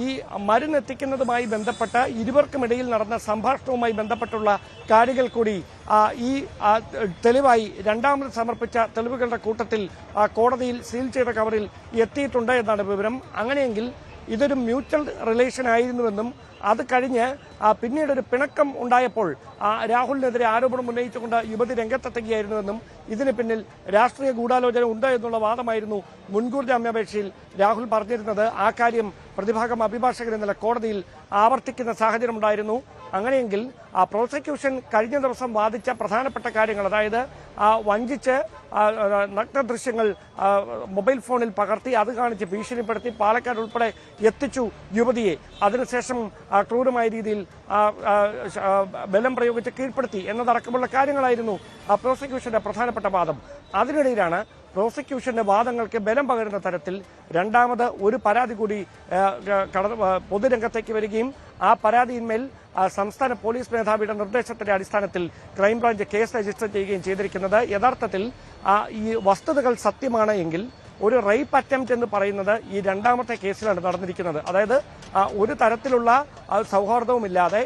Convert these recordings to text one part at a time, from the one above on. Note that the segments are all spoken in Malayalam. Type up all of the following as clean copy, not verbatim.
ഈ മരുന്നെത്തിക്കുന്നതുമായി ബന്ധപ്പെട്ട ഇരുവർക്കുമിടയിൽ നടന്ന സംഭാഷണവുമായി ബന്ധപ്പെട്ടുള്ള കാര്യങ്ങൾ കൂടി ഈ തെളിവായി രണ്ടാമത് സമർപ്പിച്ച തെളിവുകളുടെ കൂട്ടത്തിൽ കോടതിയിൽ സീൽ ചെയ്ത കവറിൽ എത്തിയിട്ടുണ്ട് എന്നാണ് വിവരം. അങ്ങനെയെങ്കിൽ ഇതൊരു മ്യൂച്വൽ റിലേഷൻ ആയിരുന്നുവെന്നും അത് കഴിഞ്ഞ് പിന്നീടൊരു പിണക്കം ഉണ്ടായപ്പോൾ രാഹുലിനെതിരെ ആരോപണം ഉന്നയിച്ചുകൊണ്ട് യുവതി രംഗത്തെത്തുകയായിരുന്നുവെന്നും ഇതിന് പിന്നിൽ രാഷ്ട്രീയ ഗൂഢാലോചന ഉണ്ട് എന്നുള്ള വാദമായിരുന്നു മുൻകൂർ ജാമ്യാപേക്ഷയിൽ രാഹുൽ പറഞ്ഞിരുന്നത്. ആ കാര്യം പ്രതിഭാഗം അഭിഭാഷകർ ഇന്നലെ കോടതിയിൽ ആവർത്തിക്കുന്ന സാഹചര്യമുണ്ടായിരുന്നു. അങ്ങനെയെങ്കിൽ പ്രോസിക്യൂഷൻ കഴിഞ്ഞ ദിവസം വാദിച്ച പ്രധാനപ്പെട്ട കാര്യങ്ങൾ, അതായത് വഞ്ചിച്ച് നഗ്ന ദൃശ്യങ്ങൾ മൊബൈൽ ഫോണിൽ പകർത്തി അത് കാണിച്ച് ഭീഷണിപ്പെടുത്തി പാലക്കാട് ഉൾപ്പെടെ എത്തിച്ചു യുവതിയെ, അതിനുശേഷം ക്രൂരമായ രീതിയിൽ ബലം പ്രയോഗിച്ച് കീഴ്പ്പെടുത്തി എന്നതടക്കമുള്ള കാര്യങ്ങളായിരുന്നു പ്രോസിക്യൂഷന്റെ പ്രധാനപ്പെട്ട വാദം. അതിനിടയിലാണ് പ്രോസിക്യൂഷന്റെ വാദങ്ങൾക്ക് ബലം പകരുന്ന തരത്തിൽ രണ്ടാമത് ഒരു പരാതി കൂടി പൊതുരംഗത്തേക്ക് വരികയും ആ പരാതിയിന്മേൽ സംസ്ഥാന പോലീസ് മേധാവിയുടെ നിർദ്ദേശത്തിന്റെ അടിസ്ഥാനത്തിൽ ക്രൈംബ്രാഞ്ച് കേസ് രജിസ്റ്റർ ചെയ്യുകയും ചെയ്തിരിക്കുന്നത്. യഥാർത്ഥത്തിൽ ഈ വസ്തുതകൾ സത്യമാണ് എങ്കിൽ ഒരു റേപ്പ് അറ്റംപ്റ്റ് എന്ന് പറയുന്നത് ഈ രണ്ടാമത്തെ കേസിലാണ് നടന്നിരിക്കുന്നത്. അതായത് ഒരു തരത്തിലുള്ള സൗഹാർദ്ദവുമില്ലാതെ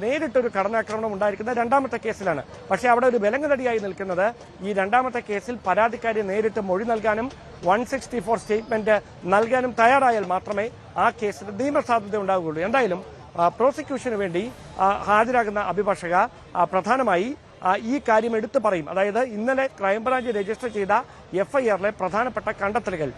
നേരിട്ടൊരു കടന്നാക്രമണം ഉണ്ടായിരിക്കുന്ന രണ്ടാമത്തെ കേസിലാണ്. പക്ഷേ അവിടെ ഒരു വിലങ്ങുതടിയായി നിൽക്കുന്നത് ഈ രണ്ടാമത്തെ കേസിൽ പരാതിക്കാരി നേരിട്ട് മൊഴി നൽകാനും 164 സ്റ്റേറ്റ്മെന്റ് നൽകാനും തയ്യാറായാൽ മാത്രമേ ആ കേസിന് നിയമസാധ്യത ഉണ്ടാവുകയുള്ളൂ. എന്തായാലും പ്രോസിക്യൂഷന് വേണ്ടി ഹാജരാകുന്ന അഭിഭാഷക പ്രധാനമായി ഈ കാര്യം എടുത്തു പറയും. അതായത് ഇന്നലെ ക്രൈംബ്രാഞ്ച് രജിസ്റ്റർ ചെയ്ത FIRലെ പ്രധാനപ്പെട്ട കണ്ടെത്തലുകൾ,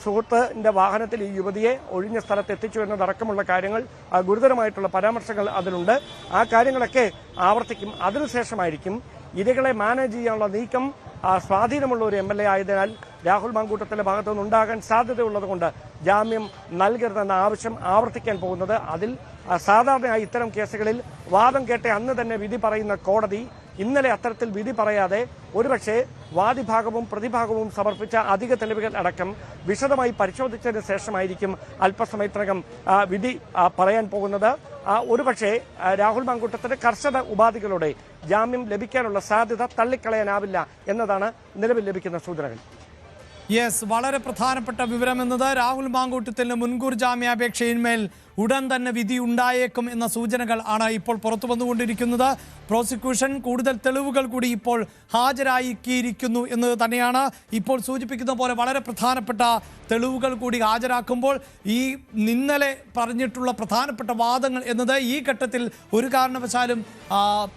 സുഹൃത്തിന്റെ വാഹനത്തിൽ ഈ യുവതിയെ ഒഴിഞ്ഞ സ്ഥലത്ത് എത്തിച്ചു എന്നതടക്കമുള്ള കാര്യങ്ങൾ, ഗുരുതരമായിട്ടുള്ള പരാമർശങ്ങൾ അതിലുണ്ട്. ആ കാര്യങ്ങളൊക്കെ ആവർത്തിക്കും. അതിനുശേഷമായിരിക്കും ഇരകളെ മാനേജ് ചെയ്യാനുള്ള നീക്കം സ്വാധീനമുള്ള ഒരു MLA ആയതിനാൽ രാഹുൽ മാങ്കൂട്ടത്തിന്റെ ഭാഗത്തുനിന്ന് ഉണ്ടാകാൻ സാധ്യതയുള്ളതുകൊണ്ട് ജാമ്യം നൽകരുതെന്ന ആവശ്യം ആവർത്തിക്കാൻ പോകുന്നത്. അതിൽ സാധാരണയായി ഇത്തരം കേസുകളിൽ വാദം കേട്ട് അന്ന് തന്നെ വിധി പറയുന്ന കോടതി ഇന്നലെ അത്തരത്തിൽ വിധി പറയാതെ ഒരുപക്ഷെ വാദിഭാഗവും പ്രതിഭാഗവും സമർപ്പിച്ച അധിക തെളിവുകൾ അടക്കം വിശദമായി പരിശോധിച്ചതിന് ശേഷമായിരിക്കും അല്പസമയത്തിനകം വിധി പറയാൻ പോകുന്നത്. ഒരുപക്ഷെ രാഹുൽ മാങ്കൂട്ടത്തിന് കർശന ഉപാധികളോടെ ജാമ്യം ലഭിക്കാനുള്ള സാധ്യത തള്ളിക്കളയാനാവില്ല എന്നതാണ് നിലവിൽ ലഭിക്കുന്ന സൂചനകൾ. യെസ്, വളരെ പ്രധാനപ്പെട്ട വിവരം എന്നത് രാഹുൽ മാങ്കൂട്ടത്തിന് മുൻകൂർ ജാമ്യാപേക്ഷയിന്മേൽ ഉടൻ തന്നെ വിധി ഉണ്ടായേക്കും എന്ന സൂചനകൾ ആണ് ഇപ്പോൾ പുറത്തു വന്നുകൊണ്ടിരിക്കുന്നത്. പ്രോസിക്യൂഷൻ കൂടുതൽ തെളിവുകൾ കൂടി ഇപ്പോൾ ഹാജരാക്കിയിരിക്കുന്നു എന്നത് തന്നെയാണ്. ഇപ്പോൾ സൂചിപ്പിക്കുന്ന പോലെ വളരെ പ്രധാനപ്പെട്ട തെളിവുകൾ കൂടി ഹാജരാക്കുമ്പോൾ ഈ ഇന്നലെ പറഞ്ഞിട്ടുള്ള പ്രധാനപ്പെട്ട വാദങ്ങൾ എന്നത് ഈ ഘട്ടത്തിൽ ഒരു കാരണവശാലും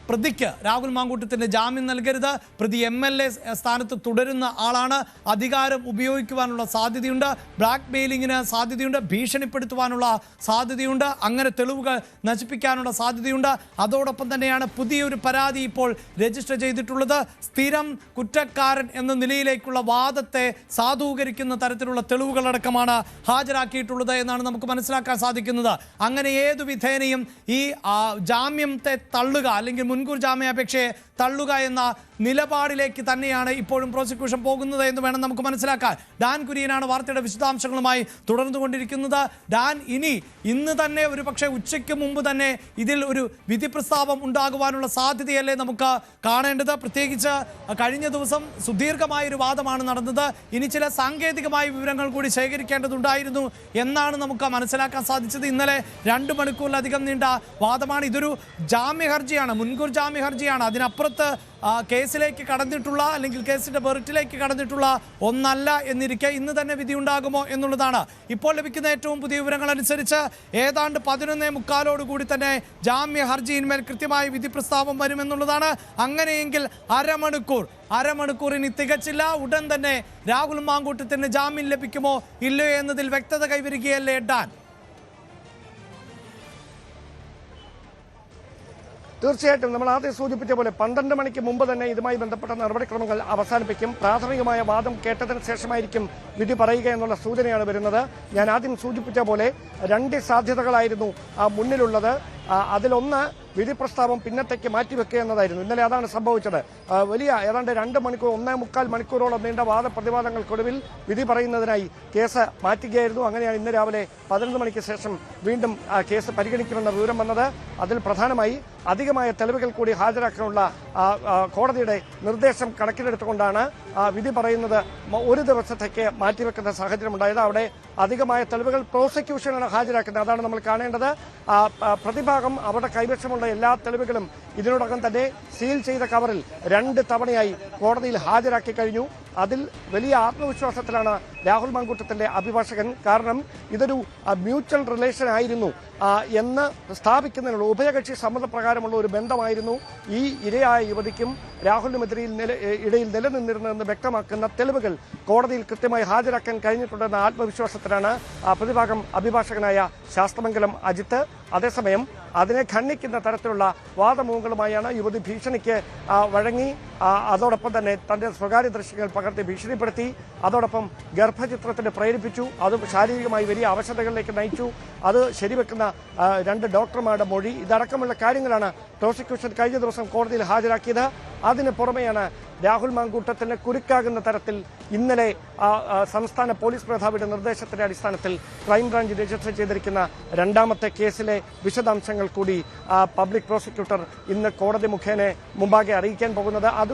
പ്രതിക്ക് രാഹുൽ മാങ്കൂട്ടത്തിന് ജാമ്യം നൽകരുത്, പ്രതി MLA സ്ഥാനത്ത് തുടരുന്ന ആളാണ്, അധികാരം ഉപയോഗിക്കുവാനുള്ള സാധ്യതയുണ്ട്, ബ്ലാക്ക് മെയിലിങ്ങിന് സാധ്യതയുണ്ട്, ഭീഷണിപ്പെടുത്തുവാനുള്ള സാധ്യതയുണ്ട്, അങ്ങനെ തെളിവുകൾ നശിപ്പിക്കാനുള്ള സാധ്യതയുണ്ട്. അതോടൊപ്പം തന്നെയാണ് പുതിയൊരു പരാതി ഇപ്പോൾ രജിസ്റ്റർ ചെയ്തിട്ടുള്ളത്. സ്ഥിരം കുറ്റക്കാരൻ എന്ന നിലയിലേക്കുള്ള വാദത്തെ സാധൂകരിക്കുന്ന തരത്തിലുള്ള തെളിവുകളടക്കമാണ് ഹാജരാക്കിയിട്ടുള്ളത് എന്നാണ് നമുക്ക് മനസ്സിലാക്കാൻ സാധിക്കുന്നത്. അങ്ങനെ ഏതു വിധേനയും ഈ ജാമ്യത്തെ തള്ളുക അല്ലെങ്കിൽ മുൻകൂർ ജാമ്യാപേക്ഷയെ തള്ളുക എന്ന നിലപാടിലേക്ക് തന്നെയാണ് ഇപ്പോഴും പ്രോസിക്യൂഷൻ പോകുന്നത് എന്ന് വേണം നമുക്ക് മനസ്സിലാക്കാൻ. ഡാൻ കുര്യനാണ് വാർത്തയുടെ വിശദാംശങ്ങളുമായി തുടർന്നുകൊണ്ടിരിക്കുന്നത്. ഡാൻ, ഇന്ന് തന്നെ ഒരു പക്ഷേ ഉച്ചയ്ക്ക് മുമ്പ് തന്നെ ഇതിൽ ഒരു വിധി പ്രസ്താവം ഉണ്ടാകുവാനുള്ള സാധ്യതയല്ലേ നമുക്ക് കാണേണ്ടത്? പ്രത്യേകിച്ച് കഴിഞ്ഞ ദിവസം സുദീർഘമായൊരു വാദമാണ് നടന്നത്. ഇനി ചില സാങ്കേതികമായ വിവരങ്ങൾ കൂടി ശേഖരിക്കേണ്ടതുണ്ടായിരുന്നു എന്നാണ് നമുക്ക് മനസ്സിലാക്കാൻ സാധിച്ചത്. ഇന്നലെ 2 മണിക്കൂറിലധികം നീണ്ട വാദമാണ്. ഇതൊരു ജാമ്യ ഹർജിയാണ്, മുൻകൂർ ജാമ്യ ഹർജിയാണ്. അതിനപ്പുറത്ത് കേസിലേക്ക് കടന്നിട്ടുള്ള അല്ലെങ്കിൽ കേസിന്റെ മെറിറ്റിലേക്ക് കടന്നിട്ടുള്ള ഒന്നല്ല എന്നിരിക്കെ ഇന്ന് തന്നെ വിധി ഉണ്ടാകുമോ എന്നുള്ളതാണ് ഇപ്പോൾ ലഭിക്കുന്ന ഏറ്റവും പുതിയ വിവരങ്ങൾ അനുസരിച്ച്. ഏതാണ്ട് 11:45 തന്നെ ജാമ്യ ഹർജിയിന്മേൽ കൃത്യമായ വിധി പ്രസ്താവം വരുമെന്നുള്ളതാണ്. അങ്ങനെയെങ്കിൽ അരമണിക്കൂറിന് തികച്ചില്ല. ഉടൻ തന്നെ രാഹുൽ മാങ്കൂട്ടത്തിന് ജാമ്യം ലഭിക്കുമോ ഇല്ലയോ എന്നതിൽ വ്യക്തത കൈവരികയല്ലേ ഡാൻ? തീർച്ചയായിട്ടും നമ്മൾ ആദ്യം സൂചിപ്പിച്ച പോലെ 12 മണിക്ക് മുമ്പ് തന്നെ ഇതുമായി ബന്ധപ്പെട്ട നടപടിക്രമങ്ങൾ അവസാനിപ്പിക്കും. പ്രാഥമികമായ വാദം കേട്ടതിന് ശേഷമായിരിക്കും വിധി പറയുക എന്നുള്ള സൂചനയാണ് വരുന്നത്. ഞാൻ ആദ്യം സൂചിപ്പിച്ച പോലെ 2 സാധ്യതകളായിരുന്നു മുന്നിലുള്ളത്. അതിലൊന്ന് വിധി പ്രസ്താവം പിന്നത്തേക്ക് മാറ്റിവെക്കുക എന്നതായിരുന്നു. ഇന്നലെ അതാണ് സംഭവിച്ചത്. വലിയ ഏതാണ്ട് 2 മണിക്കൂർ 1.25 മണിക്കൂറോളം നീണ്ട വാദപ്രതിവാദങ്ങൾക്കൊടുവിൽ വിധി പറയുന്നതിനായി കേസ് മാറ്റുകയായിരുന്നു. അങ്ങനെയാണ് ഇന്ന് രാവിലെ 11 മണിക്ക് ശേഷം വീണ്ടും കേസ് പരിഗണിക്കുമെന്ന വിവരം വന്നത്. അതിൽ പ്രധാനമായി അധികമായ തെളിവുകൾ കൂടി ഹാജരാക്കാനുള്ള കോടതിയുടെ നിർദ്ദേശം കണക്കിലെടുത്തുകൊണ്ടാണ് വിധി പറയുന്നത് ഒരു ദിവസത്തേക്ക് മാറ്റിവെക്കുന്ന സാഹചര്യമുണ്ടായത്. അവിടെ അധികമായ തെളിവുകൾ പ്രോസിക്യൂഷനാണ് ഹാജരാക്കുന്നത്. അതാണ് നമ്മൾ കാണേണ്ടത്. പ്രതിഭാഗം അവരുടെ കൈവശമുള്ള എല്ലാ തെളിവുകളും ഇതിനോടകം തന്നെ സീൽ ചെയ്ത കവറിൽ 2 തവണയായി കോടതിയിൽ ഹാജരാക്കി കഴിഞ്ഞു. അതിൽ വലിയ ആത്മവിശ്വാസത്തിലാണ് രാഹുൽ മാങ്കൂട്ടത്തിന്റെ അഭിഭാഷകൻ. കാരണം ഇതൊരു മ്യൂച്വൽ റിലേഷൻ ആയിരുന്നു എന്ന് സ്ഥാപിക്കുന്നതിനുള്ള ഉഭയകക്ഷി സമ്മതപ്രകാരമുള്ള ഒരു ബന്ധമായിരുന്നു ഈ ഇരയായ യുവതിക്കും രാഹുലിനുമെതിരെ ഇടയിൽ നിലനിന്നിരുന്നതെന്ന് വ്യക്തമാക്കുന്ന തെളിവുകൾ കോടതിയിൽ കൃത്യമായി ഹാജരാക്കാൻ കഴിഞ്ഞിട്ടുണ്ടെന്ന ആത്മവിശ്വാസത്തിലാണ് പ്രതിഭാഗം അഭിഭാഷകനായ ശാസ്ത്രമംഗലം അജിത്ത്. അതേസമയം അതിനെ ഖണ്ഡിക്കുന്ന തരത്തിലുള്ള വാദമുഖങ്ങളുമായാണ് യുവതി ഭീഷണിക്ക് വഴങ്ങി. അതോടൊപ്പം തന്നെ തന്റെ സ്വകാര്യ ദൃശ്യങ്ങൾ പകർത്തി ഭീഷണിപ്പെടുത്തി. അതോടൊപ്പം ഗർഭചിത്രത്തിന് പ്രേരിപ്പിച്ചു. അത് ശാരീരികമായി വലിയ അവശതകളിലേക്ക് നയിച്ചു. അത് ശരിവെക്കുന്ന 2 ഡോക്ടർമാരുടെ മൊഴി, ഇതടക്കമുള്ള കാര്യങ്ങളാണ് പ്രോസിക്യൂഷൻ കഴിഞ്ഞ ദിവസം കോടതിയിൽ ഹാജരാക്കിയത്. അതിന് പുറമെയാണ് രാഹുൽ മാങ്കൂട്ടത്തിന് കുരുക്കാകുന്ന തരത്തിൽ ഇന്നലെ സംസ്ഥാന പോലീസ് മേധാവിയുടെ നിർദ്ദേശത്തിന്റെ അടിസ്ഥാനത്തിൽ ക്രൈംബ്രാഞ്ച് രജിസ്റ്റർ ചെയ്തിരിക്കുന്ന 2ാമത്തെ കേസിലെ വിശദാംശങ്ങൾ കൂടി പബ്ലിക് പ്രോസിക്യൂട്ടർ ഇന്ന് കോടതി മുഖേന മുമ്പാകെ അറിയിക്കാൻ പോകുന്നത്.